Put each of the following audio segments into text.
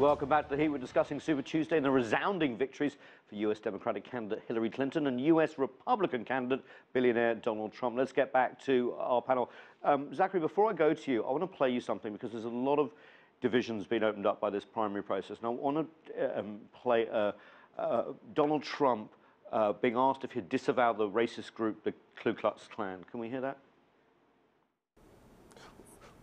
Welcome back to the Heat. We're discussing Super Tuesday and the resounding victories for U.S. Democratic candidate Hillary Clinton and U.S. Republican candidate billionaire Donald Trump. Let's get back to our panel. Zachery, before I go to you, I want to play you something because there's a lot of divisions being opened up by this primary process. And I want to play Donald Trump being asked if he'd disavow the racist group, the Ku Klux Klan. Can we hear that?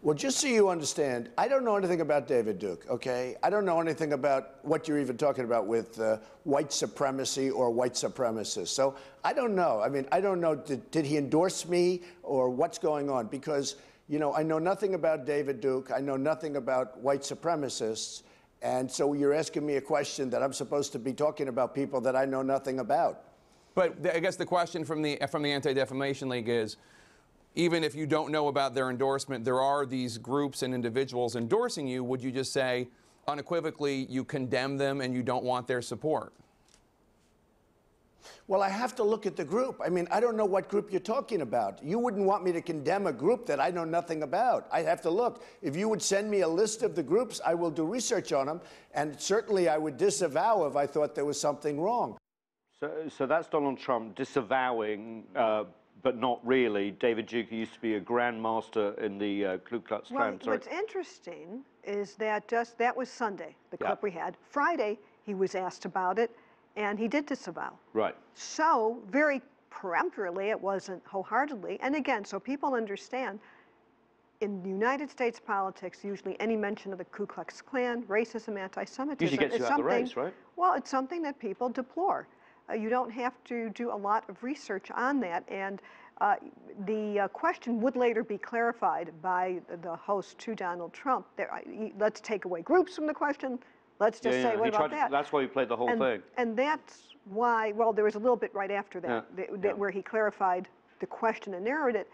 Well, just so you understand, I don't know anything about David Duke, okay? I don't know anything about what you're even talking about with white supremacy or white supremacists. So I don't know. I mean, I don't know, did he endorse me or what's going on? Because, you know, I know nothing about David Duke. I know nothing about white supremacists. And so you're asking me a question that I'm supposed to be talking about people that I know nothing about. But I guess the question from the Anti-Defamation League is, even if you don't know about their endorsement, there are these groups and individuals endorsing you. Would you just say unequivocally you condemn them and you don't want their support? Well, I have to look at the group. I mean, I don't know what group you're talking about. You wouldn't want me to condemn a group that I know nothing about. I have to look. If you would send me a list of the groups, I will do research on them. And certainly I would disavow if I thought there was something wrong. So that's Donald Trump disavowing but not really. David Duke used to be a grandmaster in the Ku Klux Klan. Well, what's interesting is that that was Sunday, the clip we had. Friday, he was asked about it, and he did disavow. Right. So, very peremptorily, it wasn't wholeheartedly. And again, so people understand, in United States politics, usually any mention of the Ku Klux Klan, racism, anti-Semitism, usually gets you out of the race, right? Well, it's something that people deplore. You don't have to do a lot of research on that, and the question would later be clarified by the host to Donald Trump. Let's take away groups from the question. Let's just say, what about that? That's why he played the whole thing. And that's why, well, there was a little bit right after that, where he clarified the question and narrowed it.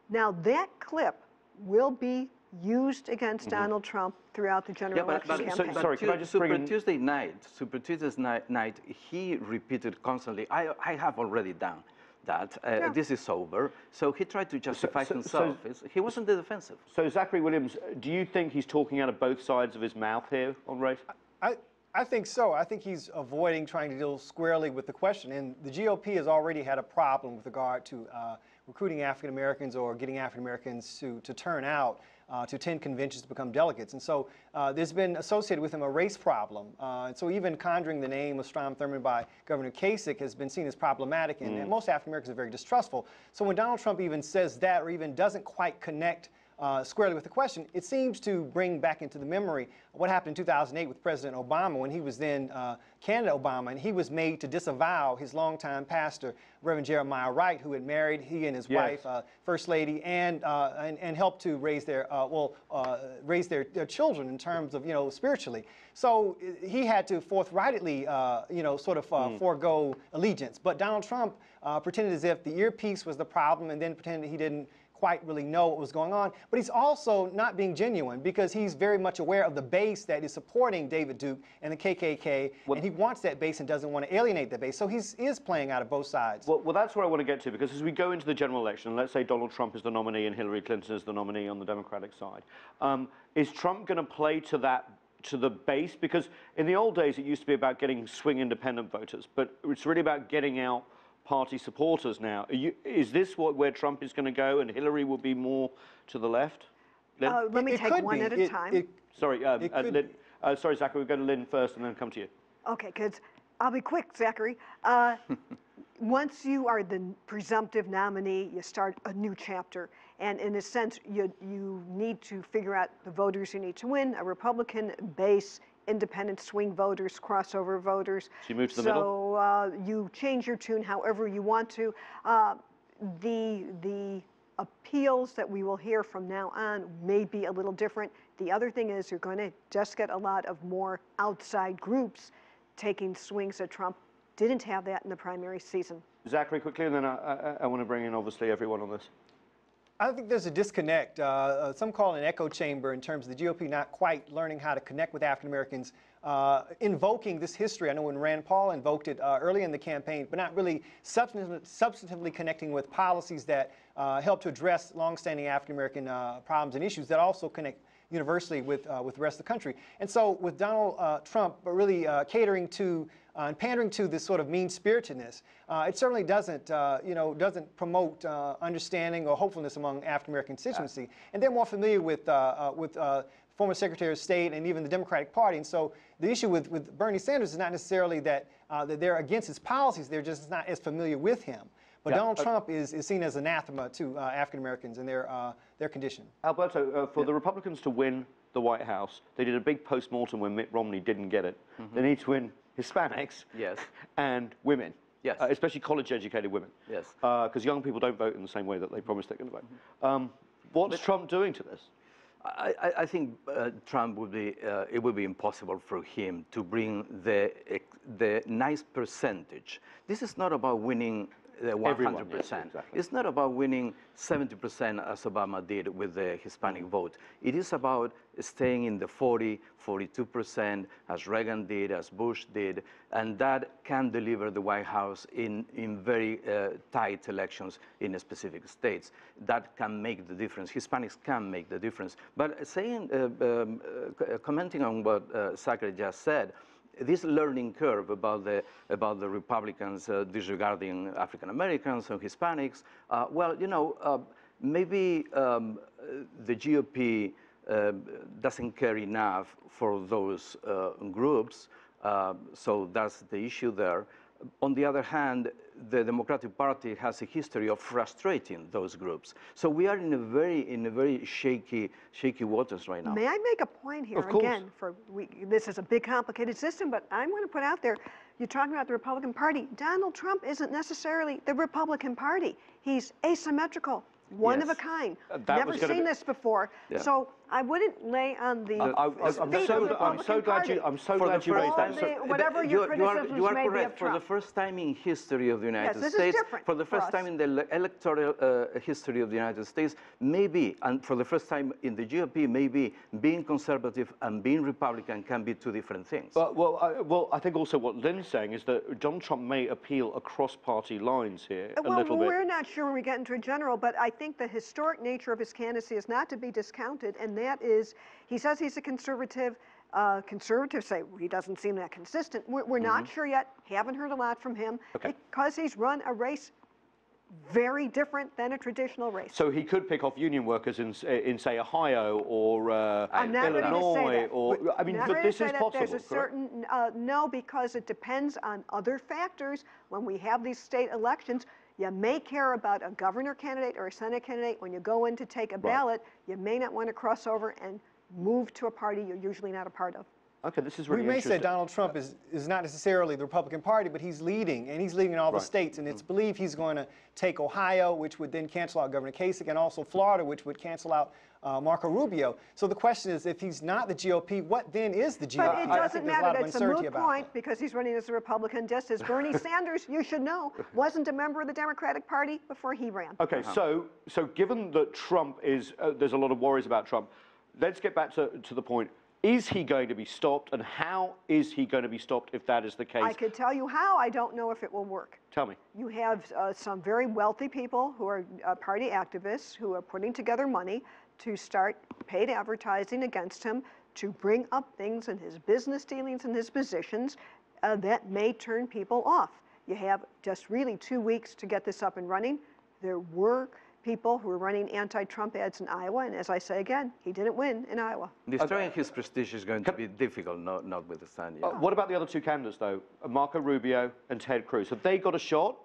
Now, that clip will be used against Donald Trump throughout the general election campaign. Sorry, can I just bring in... Super Tuesday night, he repeated constantly, I have already done that. This is over. So he tried to justify himself. He wasn't the defensive. So Zachery Williams, do you think he's talking out of both sides of his mouth here on race? I think so. I think he's avoiding trying to deal squarely with the question. And the GOP has already had a problem with regard to recruiting African Americans or getting African Americans to turn out to attend conventions to become delegates. And so there's been associated with him a race problem. And so even conjuring the name of Strom Thurmond by Governor Kasich has been seen as problematic, and most African Americans are very distrustful. So when Donald Trump even says that, or even doesn't quite connect squarely with the question, it seems to bring back into the memory what happened in 2008 with President Obama when he was then candidate Obama, and he was made to disavow his longtime pastor, Reverend Jeremiah Wright, who had married he and his wife, First Lady, and helped to raise their raise their children in terms of, you know, spiritually. So he had to forthrightly, you know, sort of forego allegiance. But Donald Trump pretended as if the earpiece was the problem, and then pretended he didn't quite really know what was going on. But he's also not being genuine, because he's very much aware of the base that is supporting David Duke and the KKK, and he wants that base and doesn't want to alienate that base. So he is playing out of both sides. Well, that's where I want to get to, because as we go into the general election, let's say Donald Trump is the nominee and Hillary Clinton is the nominee on the Democratic side, is Trump going to play to that, to the base? Because in the old days, it used to be about getting swing independent voters, but it's really about getting out party supporters now. Is this where Trump is going to go, and Hillary will be more to the left? Let me take one at a time. Sorry, Lynn, sorry, Zachery, we'll go to Lynn first and then come to you. Okay, because I'll be quick, Zachery. Once you are the presumptive nominee, you start a new chapter. And in a sense, you need to figure out the voters you need to win, a Republican base, independent swing voters, crossover voters. So you move to the middle? So you change your tune however you want to. The appeals that we will hear from now on may be a little different. The other thing is you're going to just get a lot of more outside groups taking swings at Trump. Didn't have that in the primary season. Zachery, quickly, and then I want to bring in, obviously, everyone on this. I think there's a disconnect. Some call it an echo chamber in terms of the GOP not quite learning how to connect with African Americans, invoking this history. I know when Rand Paul invoked it early in the campaign, but not really substantively connecting with policies that help to address longstanding African American problems and issues that also connect universally with the rest of the country. And so with Donald Trump really catering to and pandering to this sort of mean-spiritedness, it certainly doesn't, doesn't promote understanding or hopefulness among African-American constituency. And they're more familiar with former Secretary of State and even the Democratic Party. And so the issue with Bernie Sanders is not necessarily that they're against his policies, they're just not as familiar with him. But Donald Trump is seen as anathema to African Americans and their condition. Alberto, for the Republicans to win the White House, they did a big post-mortem when Mitt Romney didn't get it. They need to win Hispanics and women, especially college-educated women, because young people don't vote in the same way that they promised they're going to vote. What's Trump doing to this? I think Trump would be, it would be impossible for him to bring the nice percentage. This is not about winning 100%. Yes, exactly. It's not about winning 70% as Obama did with the Hispanic vote. It is about staying in the 40, 42% as Reagan did, as Bush did, and that can deliver the White House in very tight elections in specific states. That can make the difference. Hispanics can make the difference. But saying, commenting on what Zachery just said, this learning curve about the Republicans disregarding African Americans and Hispanics, well, maybe the GOP doesn't care enough for those groups, so that's the issue there. On the other hand, the Democratic Party has a history of frustrating those groups. So we are in a very shaky waters right now. May I make a point here? Of course. Again, this is a big, complicated system, but I'm going to put out there, you're talking about the Republican Party. Donald Trump isn't necessarily the Republican Party. He's asymmetrical. One of a kind. Never seen this before. So I wouldn't lay on the I'm so glad you raised that. Whatever your criticisms you are may be correct. of For the Trump. first time in history of the United this States, is different for the first for time us. in the electoral history of the United States, maybe, and for the first time in the GOP, maybe being conservative and being Republican can be two different things. Well, I think also what Lynn's saying is that Donald Trump may appeal across party lines here a little bit. We're not sure when we get into a general, but I think the historic nature of his candidacy is not to be discounted, and that is, he says he's a conservative. Conservatives say he doesn't seem that consistent. We're not sure yet. Haven't heard a lot from him because he's run a race very different than a traditional race. So he could pick off union workers in say, Ohio or I'm not ready to say Illinois, that. or I mean, Not but ready this to is say that. possible. There's a certain no, because it depends on other factors. When we have these state elections, you may care about a governor candidate or a Senate candidate. When you go in to take a ballot, you may not want to cross over and move to a party you're usually not a part of. Okay, this is really We may interesting. say Donald Trump is not necessarily the Republican Party, but he's leading, and he's leading in all the states. And it's believed he's going to take Ohio, which would then cancel out Governor Kasich, and also Florida, which would cancel out Marco Rubio. So the question is, if he's not the GOP, what then is the GOP? But it doesn't matter. It's It's a moot point because he's running as a Republican, just as Bernie Sanders, you should know, wasn't a member of the Democratic Party before he ran. Okay, so given that Trump is, there's a lot of worries about Trump, let's get back to the point. Is he going to be stopped, and how is he going to be stopped if that is the case? I could tell you how. I don't know if it will work. Tell me. You have some very wealthy people who are party activists who are putting together money to start paid advertising against him to bring up things in his business dealings and his positions that may turn people off. You have just really 2 weeks to get this up and running. There were people who were running anti-Trump ads in Iowa, and as I say again, he didn't win in Iowa. Destroying his prestige is going to be difficult, notwithstanding. What about the other two candidates, though? Marco Rubio and Ted Cruz. Have they got a shot?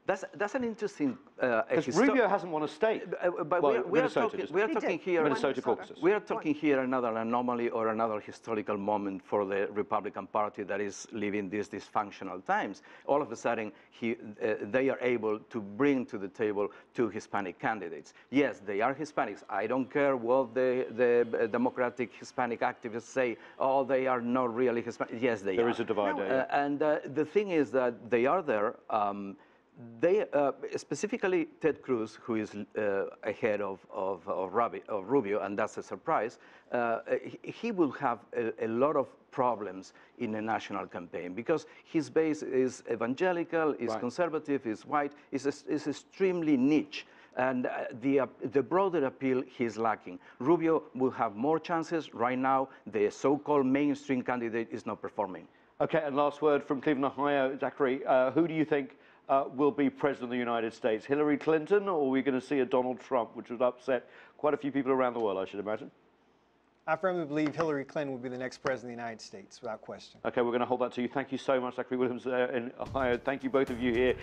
That's an interesting. Because Rubio hasn't won a state. But well, we are talking here. Minnesota caucuses. We are talking here another anomaly or another historical moment for the Republican Party that is living these dysfunctional times. All of a sudden, they are able to bring to the table two Hispanic candidates. Yes, they are Hispanics. I don't care what the Democratic Hispanic activists say. Oh, they are not really Hispanic. Yes, they are. There is a divide there. And the thing is that they are there. They specifically Ted Cruz, who is ahead of Rubio, and that's a surprise. He will have a lot of problems in a national campaign because his base is evangelical, is conservative, is white, is extremely niche. And the broader appeal, he's lacking. Rubio will have more chances. Right now, the so-called mainstream candidate is not performing. Okay, and last word from Cleveland, Ohio, Zachery. Who do you think will be president of the United States? Hillary Clinton, or are we going to see a Donald Trump, which would upset quite a few people around the world, I should imagine? I firmly believe Hillary Clinton will be the next president of the United States, without question. Okay, we're going to hold that to you. Thank you so much, Zachery Williams in Ohio. Thank you, both of you here.